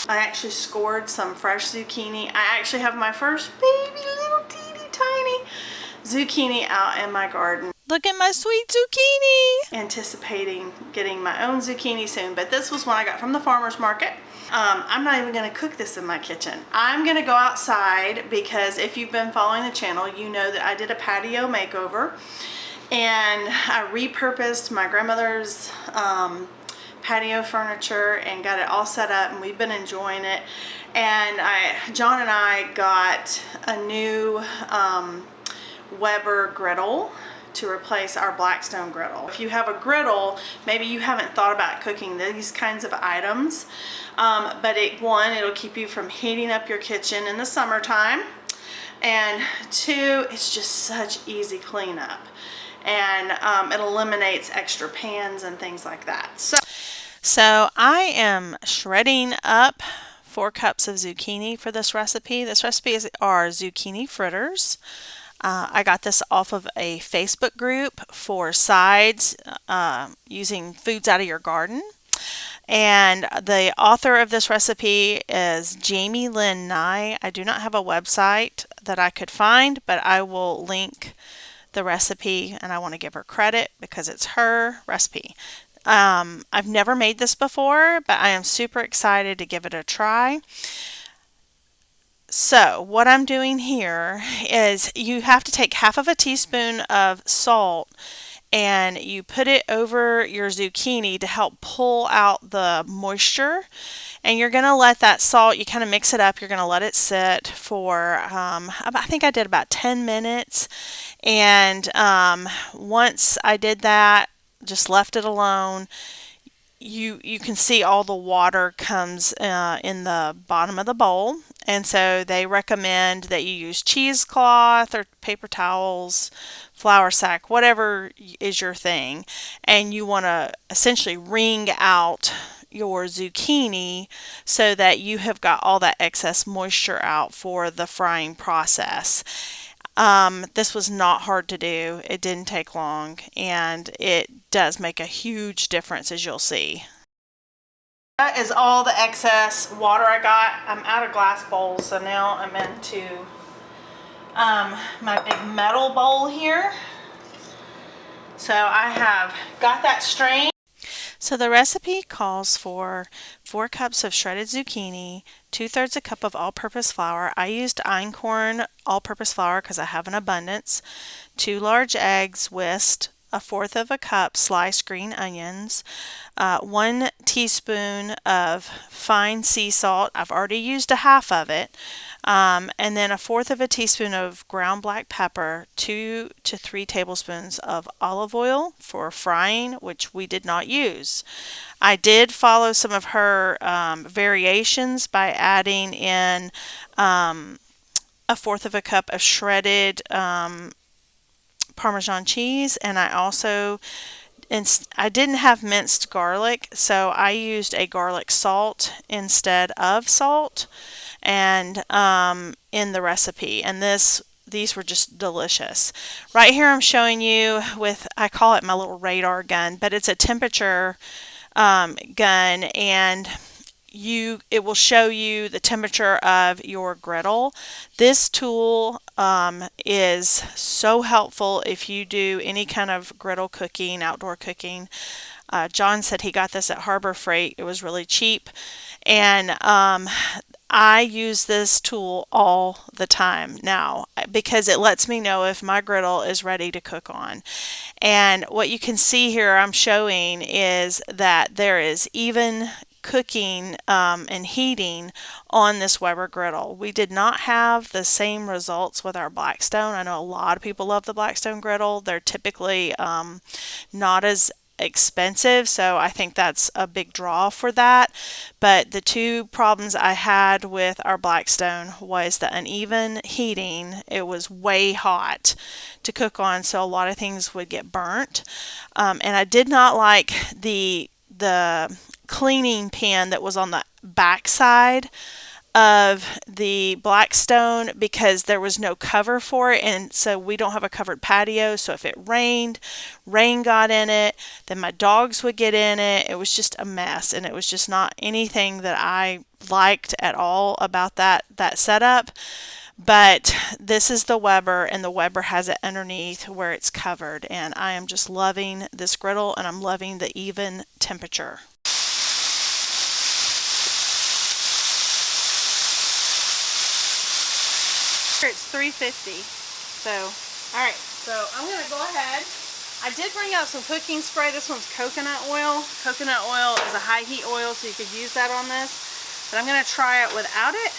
I actually scored some fresh zucchini. I actually have my first baby little teeny tiny zucchini out in my garden. Look at my sweet zucchini! Anticipating getting my own zucchini soon, but this was one I got from the farmer's market. I'm not even going to cook this in my kitchen. I'm going to go outside because if you've been following the channel, you know that I did a patio makeover and I repurposed my grandmother's patio furniture and got it all set up, and we've been enjoying it. And John and I got a new Weber griddle to replace our Blackstone griddle. If you have a griddle, maybe you haven't thought about cooking these kinds of items, but it'll keep you from heating up your kitchen in the summertime, and two, it's just such easy cleanup, and it eliminates extra pans and things like that. So I am shredding up 4 cups of zucchini for this recipe. This recipe are zucchini fritters. I got this off of a Facebook group for sides using foods out of your garden. And the author of this recipe is Jamie Lynn Nye. I do not have a website that I could find, but I will link the recipe, and I want to give her credit because it's her recipe. I've never made this before, but I am super excited to give it a try. So what I'm doing here is you have to take half of a teaspoon of salt and you put it over your zucchini to help pull out the moisture, and you're going to let that salt, you kind of mix it up, you're going to let it sit for I think I did about 10 minutes, and once I did that, just left it alone, you can see all the water comes in the bottom of the bowl, and so they recommend that you use cheesecloth or paper towels, flour sack, whatever is your thing, and you want to essentially wring out your zucchini so that you have got all that excess moisture out for the frying process. This was not hard to do. It didn't take long, and it does make a huge difference, as you'll see. That is all the excess water I got. I'm out of glass bowls, so now I'm into my big metal bowl here. So I have got that strained. So the recipe calls for 4 cups of shredded zucchini, 2/3 a cup of all-purpose flour. I used einkorn all-purpose flour because I have an abundance. 2 large eggs whisked, 1/4 of a cup sliced green onions, 1 teaspoon of fine sea salt. I've already used a half of it. And then 1/4 of a teaspoon of ground black pepper, 2 to 3 tablespoons of olive oil for frying, which we did not use. I did follow some of her variations by adding in 1/4 of a cup of shredded Parmesan cheese, and I didn't have minced garlic, so I used a garlic salt instead of salt, and in the recipe, and these were just delicious. Right here I'm showing you with, I call it my little radar gun, but it's a temperature gun, and it will show you the temperature of your griddle. This tool is so helpful if you do any kind of griddle cooking, outdoor cooking. John said he got this at Harbor Freight. It was really cheap, and I use this tool all the time now because it lets me know if my griddle is ready to cook on. And what you can see here I'm showing is that there is even cooking and heating on this Weber griddle. We did not have the same results with our Blackstone. I know a lot of people love the Blackstone griddle. They're typically not as expensive, so I think that's a big draw for that. But the 2 problems I had with our Blackstone was the uneven heating. It was way hot to cook on, so a lot of things would get burnt, and I did not like the cleaning pan that was on the back side of the Blackstone because there was no cover for it, and so we don't have a covered patio, so if it rained, rain got in it, then my dogs would get in it. It was just a mess, and it was just not anything that I liked at all about that setup. But this is the Weber, and the Weber has it underneath where it's covered, and I am just loving this griddle, and I'm loving the even temperature. It's 350. So, all right. So I'm gonna go ahead. I did bring out some cooking spray. This one's coconut oil. Coconut oil is a high heat oil, so you could use that on this. But I'm gonna try it without it.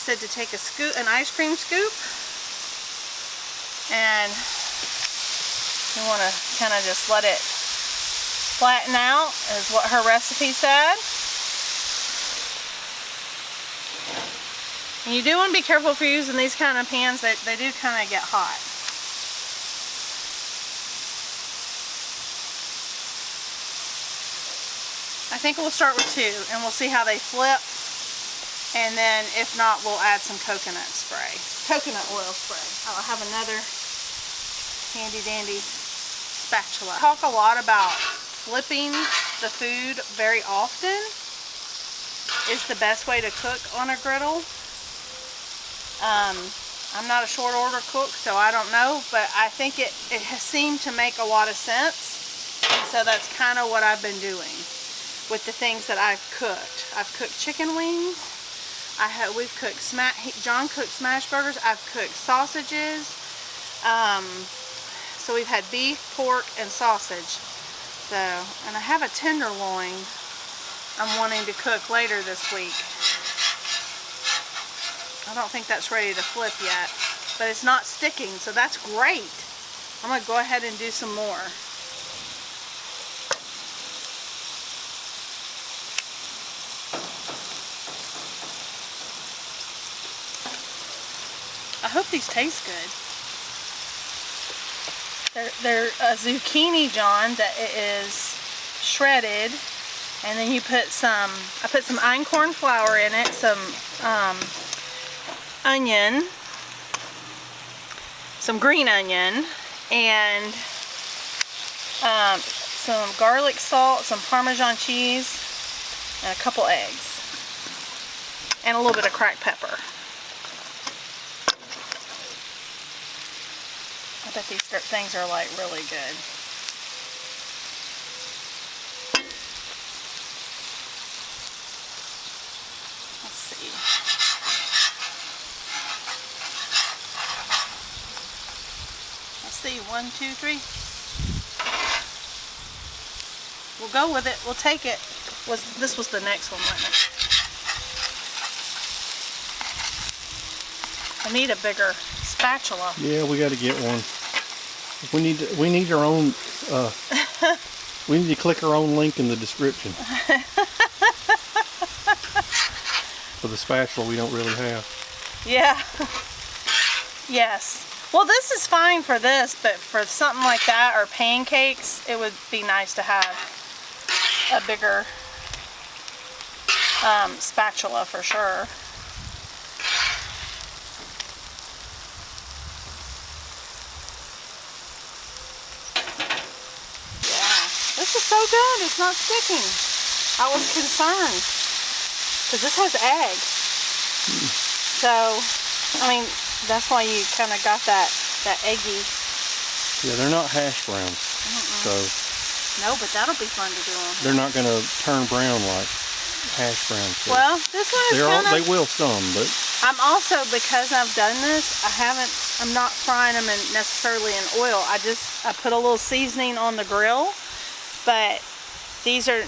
Said to take an ice cream scoop, and you want to kind of just let it flatten out, is what her recipe said. And you do want to be careful if you're using these kind of pans. They do kind of get hot. I think we'll start with 2, and we'll see how they flip. And then, if not, we'll add some coconut oil spray. I'll have another handy dandy spatula. I talk a lot about flipping the food very often is the best way to cook on a griddle. I'm not a short order cook, so I don't know, but I think it has seemed to make a lot of sense. And so that's kind of what I've been doing with the things that I've cooked. I've cooked chicken wings. We've cooked John cooked smash burgers. I've cooked sausages. So we've had beef, pork, and sausage. So, and I have a tenderloin I'm wanting to cook later this week. I don't think that's ready to flip yet, but it's not sticking, so that's great. I'm gonna go ahead and do some more. I hope these taste good. They're a zucchini, John, that is shredded, and then you put I put some einkorn flour in it, some onion, some green onion, and some garlic salt, some Parmesan cheese, and a couple eggs, and a little bit of cracked pepper. I bet these things are like really good. Let's see. Let's see, 1, 2, 3. We'll go with it. We'll take it. This was the next one, wasn't it? I need a bigger spatula. Yeah, we got to get one. We need our own. We need to click our own link in the description for the spatula we don't really have. Yeah. Yes. Well, this is fine for this, but for something like that or pancakes, it would be nice to have a bigger spatula for sure. This is so good. It's not sticking. I was concerned because this has egg. So, I mean, that's why you kind of got that eggy. Yeah, they're not hash browns. So. No, but that'll be fun to do on here. They're not going to turn brown like hash browns. So. Well, this one is kind of. They will some, but. I'm also, because I've done this, I'm not frying them necessarily in oil. I put a little seasoning on the grill. But these are,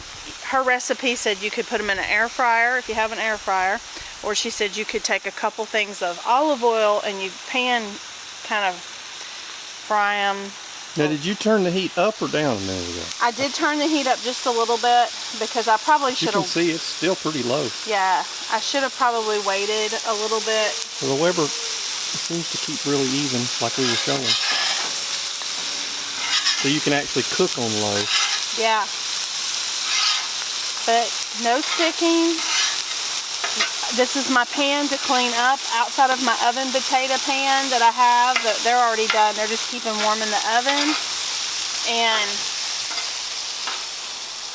her recipe said you could put them in an air fryer if you have an air fryer, or she said you could take a couple things of olive oil and you kind of fry them. Now, did you turn the heat up or down a minute ago? I did turn the heat up just a little bit because I probably should have. You can see it's still pretty low. Yeah, I should have probably waited a little bit. Well, the Weber seems to keep really even, like we were showing. So you can actually cook on low. Yeah. But no sticking. This is my pan to clean up outside of my oven potato pan that I have. They're already done. They're just keeping warm in the oven. And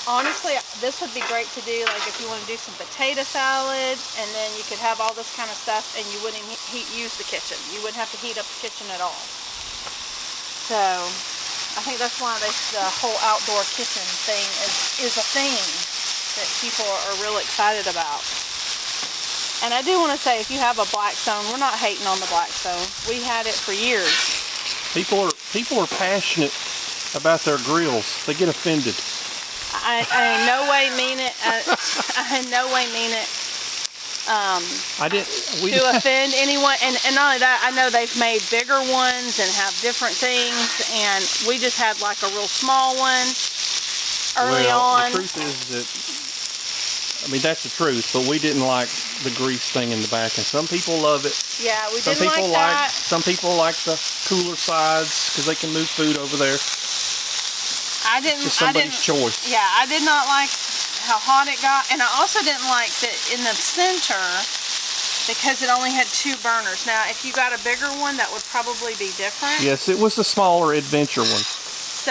honestly, this would be great to do like if you want to do some potato salad, and then you could have all this kind of stuff and you wouldn't use the kitchen. You wouldn't have to heat up the kitchen at all. So I think that's why the whole outdoor kitchen thing is a thing that people are real excited about. And I do want to say, if you have a Blackstone, we're not hating on the Blackstone. We had it for years. People are passionate about their grills. They get offended. I in no way mean it. I in no way mean it. To offend anyone. And not only that, I know they've made bigger ones and have different things. And we just had like a real small one early on. The truth is that, I mean, that's the truth, but we didn't like the grease thing in the back, and some people love it. Yeah, we didn't like that. Some people like the cooler sides because they can move food over there. It's somebody's choice. Yeah, I did not like how hot it got, and I also didn't like that in the center because it only had 2 burners. Now, if you got a bigger one, that would probably be different. Yes, it was the smaller Adventure one. So,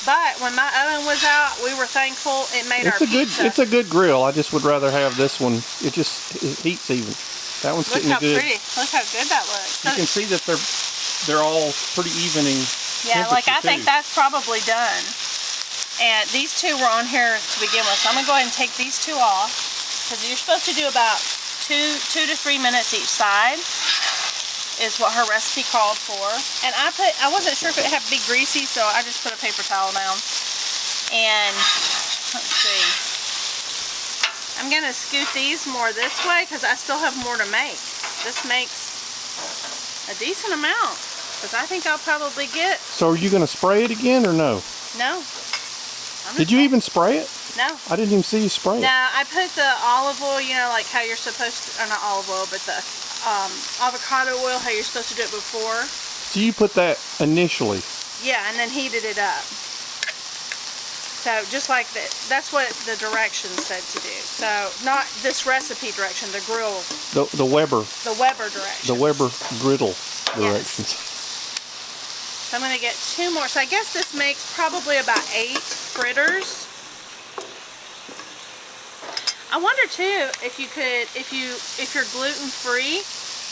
but when my oven was out, we were thankful it made our pizza. It's a good grill. I just would rather have this one. It heats even. That one's getting good. Look how pretty. Look how good that looks. You can see that they're all pretty evening. Yeah, like I think that's probably done. And these 2 were on here to begin with. So I'm gonna go ahead and take these 2 off because you're supposed to do about 2 to 3 minutes each side. Is what her recipe called for. And I wasn't sure if it had to be greasy, so I just put a paper towel down. And let's see. I'm gonna scoot these more this way because I still have more to make. This makes a decent amount because I think I'll probably get. So are you gonna spray it again or no? No. Did you even spray it? No. I didn't even see you spray it. No, I put the olive oil, you know, like how you're supposed to, or not olive oil, but the avocado oil, how you're supposed to do it before. So you put that initially? Yeah, and then heated it up. So just like that, that's what the directions said to do. So not this recipe direction, the grill. The Weber. The Weber directions. The Weber griddle directions. Yes. So I'm going to get 2 more. So I guess this makes probably about 8 fritters. I wonder too if you could, if you're gluten free,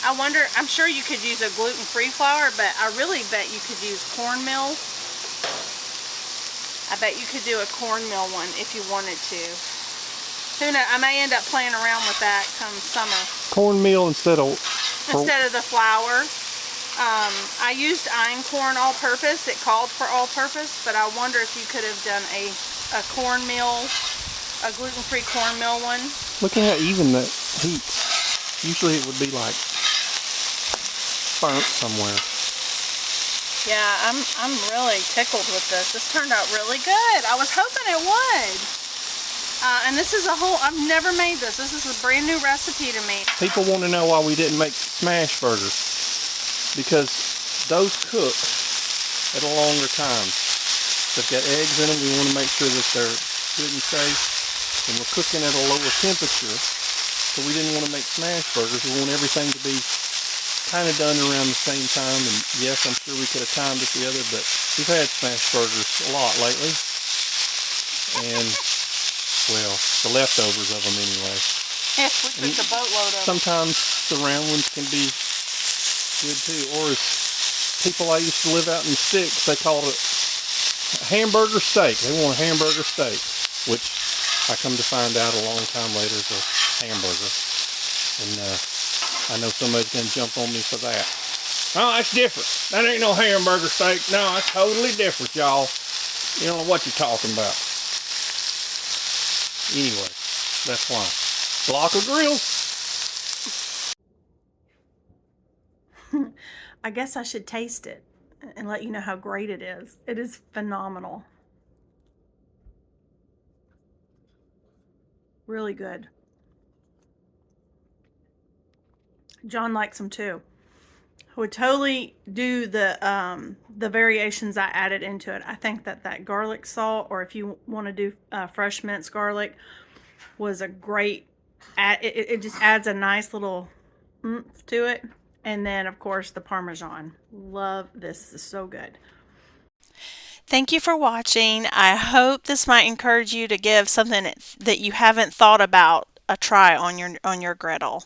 I wonder, I'm sure you could use a gluten free flour, but I really bet you could use cornmeal. I bet you could do a cornmeal one if you wanted to. Who knows? I may end up playing around with that come summer. Cornmeal instead of the flour. I used einkorn all-purpose. It called for all-purpose, but I wonder if you could have done a cornmeal. A gluten-free cornmeal one. Look at how even that heats. Usually it would be like burnt somewhere. Yeah, I'm really tickled with this. This turned out really good. I was hoping it would. And this is I've never made this. This is a brand new recipe to me. People want to know why we didn't make smash burgers. Because those cook at a longer time. They've got eggs in them. We want to make sure that they're good and safe. And we're cooking at a lower temperature, so we didn't want to make smash burgers. We want everything to be kind of done around the same time. And yes, I'm sure we could have timed it together, but we've had smash burgers a lot lately. And, well, the leftovers of them anyway. Yes, we cooked a boatload of them. Sometimes the round ones can be good too. Or as people I used to live out in the sticks, they called it a hamburger steak. They want a hamburger steak, which I come to find out a long time later is a hamburger. And I know somebody's going to jump on me for that. Oh, that's different. That ain't no hamburger steak. No, that's totally different, y'all. You don't know what you're talking about. Anyway, that's why. Block of grills. I guess I should taste it and let you know how great it is. It is phenomenal. Really good. John likes them too. I would totally do the variations I added into it. I think that garlic salt, or if you want to do fresh minced garlic, was a great It just adds a nice little oomph to it. And then, of course, the Parmesan. Love this. This is so good. Thank you for watching. I hope this might encourage you to give something that you haven't thought about a try on your griddle.